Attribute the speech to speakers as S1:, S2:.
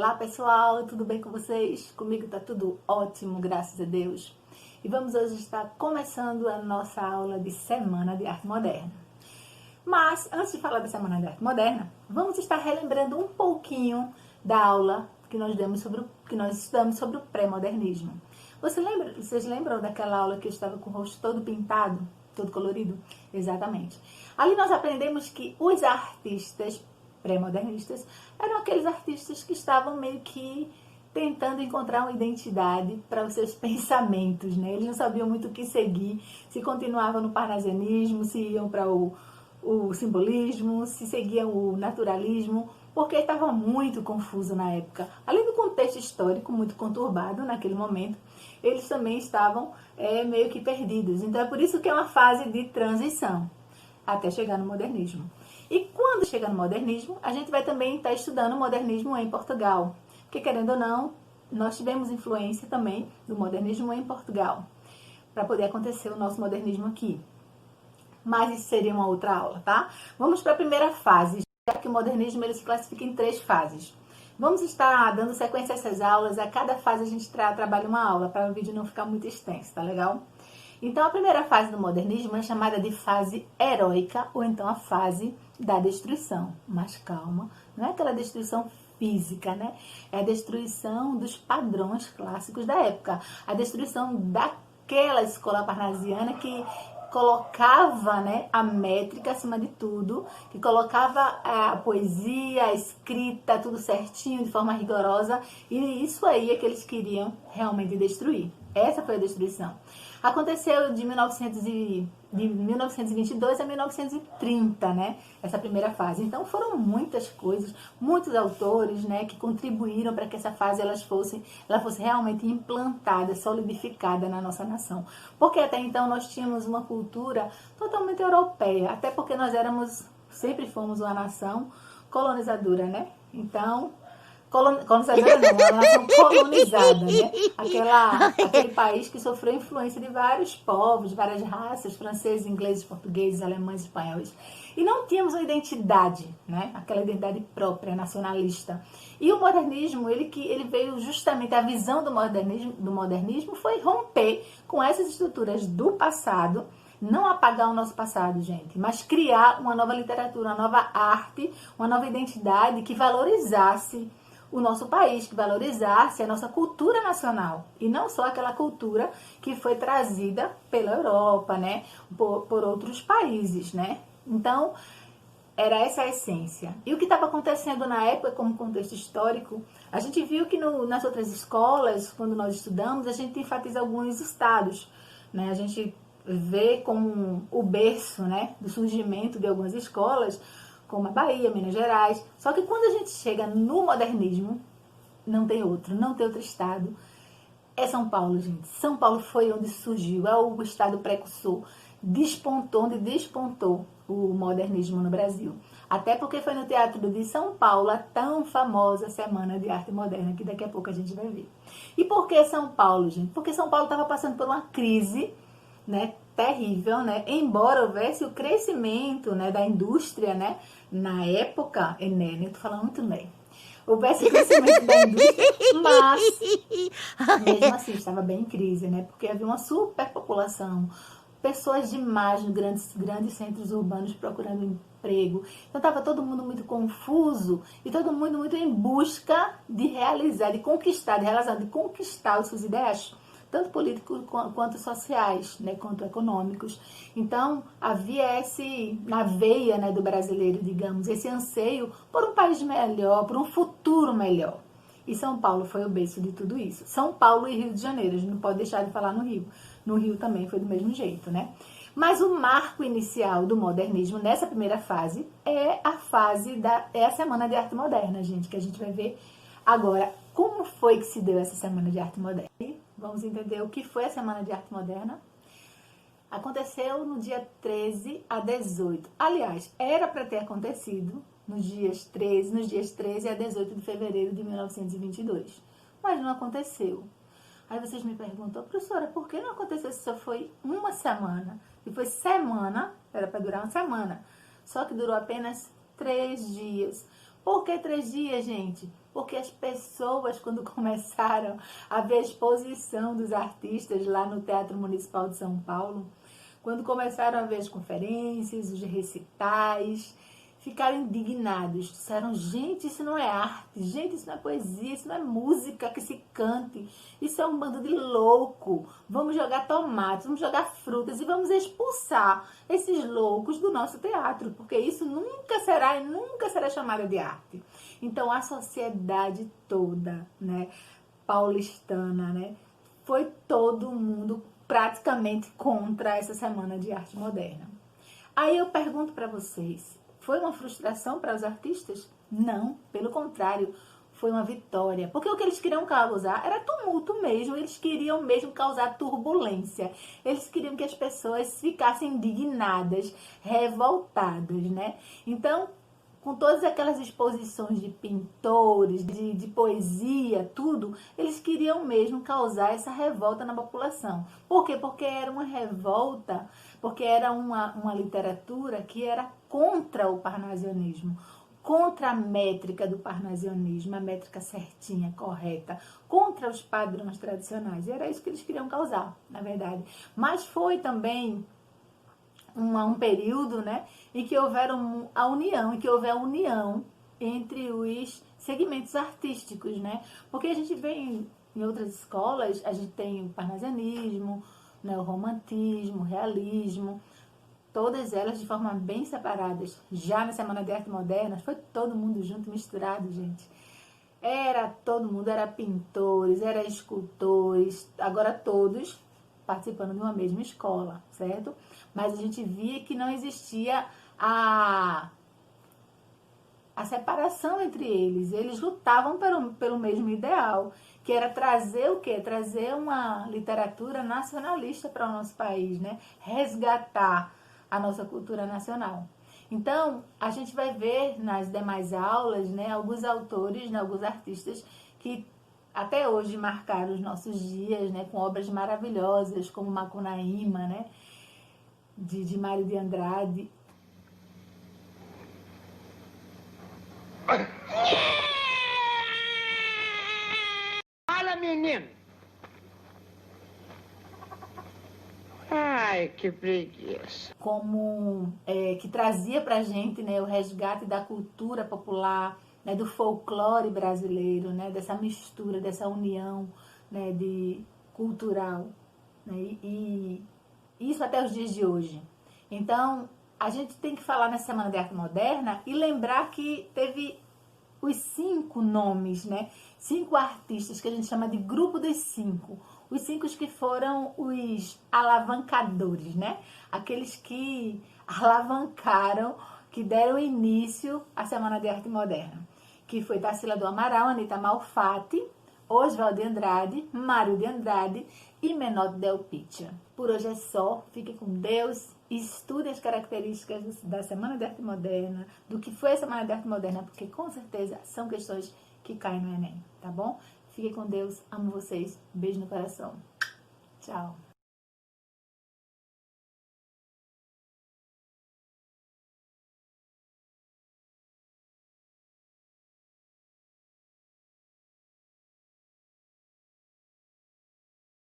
S1: Olá pessoal, tudo bem com vocês? Comigo tá tudo ótimo, graças a Deus. E vamos hoje estar começando a nossa aula de Semana de Arte Moderna. Mas, antes de falar da Semana de Arte Moderna, vamos estar relembrando um pouquinho da aula que nós estudamos sobre o pré-modernismo. Vocês lembram daquela aula que eu estava com o rosto todo pintado, todo colorido? Exatamente. Ali nós aprendemos que os artistas pré-modernistas eram aqueles artistas que estavam meio que tentando encontrar uma identidade para os seus pensamentos, né? Eles não sabiam muito o que seguir, se continuavam no parnasianismo, se iam para o simbolismo, se seguiam o naturalismo, porque estava muito confuso na época. Além do contexto histórico muito conturbado naquele momento, eles também estavam meio que perdidos. Então é por isso que é uma fase de transição, até chegar no modernismo. E quando chega no modernismo, a gente vai também estar estudando o modernismo em Portugal. Porque, querendo ou não, nós tivemos influência também do modernismo em Portugal, para poder acontecer o nosso modernismo aqui. Mas isso seria uma outra aula, tá? Vamos para a primeira fase, já que o modernismo ele se classifica em 3 fases. Vamos estar dando sequência a essas aulas, a cada fase a gente trabalha uma aula, para o vídeo não ficar muito extenso, tá legal? Então, a primeira fase do modernismo é chamada de fase heróica, ou então a fase da destruição. Mas calma, não é aquela destruição física, né? É a destruição dos padrões clássicos da época. A destruição daquela escola parnasiana que colocava, né, a métrica acima de tudo, que colocava a poesia, a escrita, tudo certinho, de forma rigorosa, e isso aí é que eles queriam realmente destruir. Essa foi a destruição. Aconteceu de 1922 a 1930, né? Essa primeira fase. Então foram muitas coisas, muitos autores, né, que contribuíram para que essa fase ela fosse realmente implantada, solidificada na nossa nação. Porque até então nós tínhamos uma cultura totalmente europeia, até porque nós sempre fomos uma nação colonizadora, né? Então, colonizadora não, uma nação colonizada, né? Aquele país que sofreu influência de vários povos, várias raças, franceses, ingleses, portugueses, alemães, espanhóis. E não tínhamos uma identidade, né? Aquela identidade própria, nacionalista. E o modernismo, ele veio justamente, a visão do modernismo foi romper com essas estruturas do passado, não apagar o nosso passado, gente, mas criar uma nova literatura, uma nova arte, uma nova identidade que valorizasse o nosso país, que valorizasse a nossa cultura nacional. E não só aquela cultura que foi trazida pela Europa, né? Por outros países, né? Então, era essa a essência. E o que estava acontecendo na época, como contexto histórico, a gente viu que nas outras escolas, quando nós estudamos, a gente enfatiza alguns estados, né? A gente vê como o berço, né, do surgimento de algumas escolas, como a Bahia, Minas Gerais. Só que quando a gente chega no modernismo, não tem outro estado. É São Paulo, gente. São Paulo foi onde surgiu, é o estado precursor. Onde despontou o modernismo no Brasil. Até porque foi no Teatro de São Paulo a tão famosa Semana de Arte Moderna, que daqui a pouco a gente vai ver. E por que São Paulo, gente? Porque São Paulo estava passando por uma crise, né, terrível, né? Embora houvesse o crescimento, né, da indústria, né, na época, Enélia, eu tô falando muito bem, houvesse o crescimento da indústria, mas mesmo assim estava bem em crise, né? Porque havia uma superpopulação, pessoas demais nos grandes centros urbanos procurando emprego. Então estava todo mundo muito confuso e todo mundo muito em busca de realizar, de conquistar os seus ideais, tanto políticos quanto sociais, né, quanto econômicos. Então, havia na veia, né, do brasileiro, digamos, esse anseio por um país melhor, por um futuro melhor. E São Paulo foi o berço de tudo isso. São Paulo e Rio de Janeiro, a gente não pode deixar de falar no Rio. No Rio também foi do mesmo jeito, né? Mas o marco inicial do modernismo, nessa primeira fase, é a Semana de Arte Moderna, gente, que a gente vai ver agora como foi que se deu essa Semana de Arte Moderna. Vamos entender o que foi a Semana de Arte Moderna. Aconteceu no dia 13 a 18. Aliás, era para ter acontecido nos dias 13 a 18 de fevereiro de 1922. Mas não aconteceu. Aí vocês me perguntam, professora, por que não aconteceu se só foi uma semana? E foi semana, era para durar uma semana. Só que durou apenas 3 dias. Por que 3 dias, gente? Porque as pessoas, quando começaram a ver a exposição dos artistas lá no Teatro Municipal de São Paulo, quando começaram a ver as conferências, os recitais, ficaram indignados. Disseram, gente, isso não é arte, gente, isso não é poesia, isso não é música que se cante. Isso é um bando de louco. Vamos jogar tomates, vamos jogar frutas e vamos expulsar esses loucos do nosso teatro, porque isso nunca será e nunca será chamado de arte. Então a sociedade toda, né, paulistana, né, foi todo mundo praticamente contra essa Semana de Arte Moderna. Aí eu pergunto para vocês, foi uma frustração para os artistas? Não, pelo contrário, foi uma vitória. Porque o que eles queriam causar era tumulto mesmo, eles queriam mesmo causar turbulência. Eles queriam que as pessoas ficassem indignadas, revoltadas, né? Então, com todas aquelas exposições de pintores, de poesia, tudo, eles queriam mesmo causar essa revolta na população. Por quê? Porque era uma revolta, porque era uma literatura que era contra o parnasianismo, contra a métrica do parnasianismo, a métrica certinha, correta, contra os padrões tradicionais. E era isso que eles queriam causar, na verdade. Mas foi também um período, né, em que houver a união entre os segmentos artísticos, né? Porque a gente vê em outras escolas, a gente tem o parnasianismo, né, o romantismo, o realismo, todas elas de forma bem separadas. Já na Semana de Arte Moderna, foi todo mundo junto, misturado, gente. Era todo mundo, era pintores, era escultores, agora todos participando de uma mesma escola, certo? Mas a gente via que não existia a separação entre eles. Eles lutavam pelo mesmo ideal, que era trazer o quê? Trazer uma literatura nacionalista para o nosso país, né? Resgatar a nossa cultura nacional. Então, a gente vai ver nas demais aulas, né, alguns autores, né, alguns artistas que até hoje marcaram os nossos dias, né, com obras maravilhosas, como Macunaíma, né, de Mário de Andrade.
S2: Fala, menino! Ai, que preguiça.
S1: Como que trazia pra gente, né, o resgate da cultura popular, né, do folclore brasileiro, né, dessa mistura, dessa união, né, cultural, né, e isso até os dias de hoje. Então, a gente tem que falar nessa Semana de Arte Moderna e lembrar que teve os 5 nomes, né? 5 artistas que a gente chama de grupo dos 5. Os 5 que foram os alavancadores, né? Aqueles que alavancaram, que deram início à Semana de Arte Moderna. Que foi Tarsila do Amaral, Anita Malfatti, Oswald de Andrade, Mário de Andrade e Menotti Del Pitta. Por hoje é só. Fique com Deus. Estude as características da Semana de Arte Moderna, do que foi a Semana de Arte Moderna, porque com certeza são questões que caem no Enem, tá bom? Fique com Deus. Amo vocês. Beijo no coração. Tchau.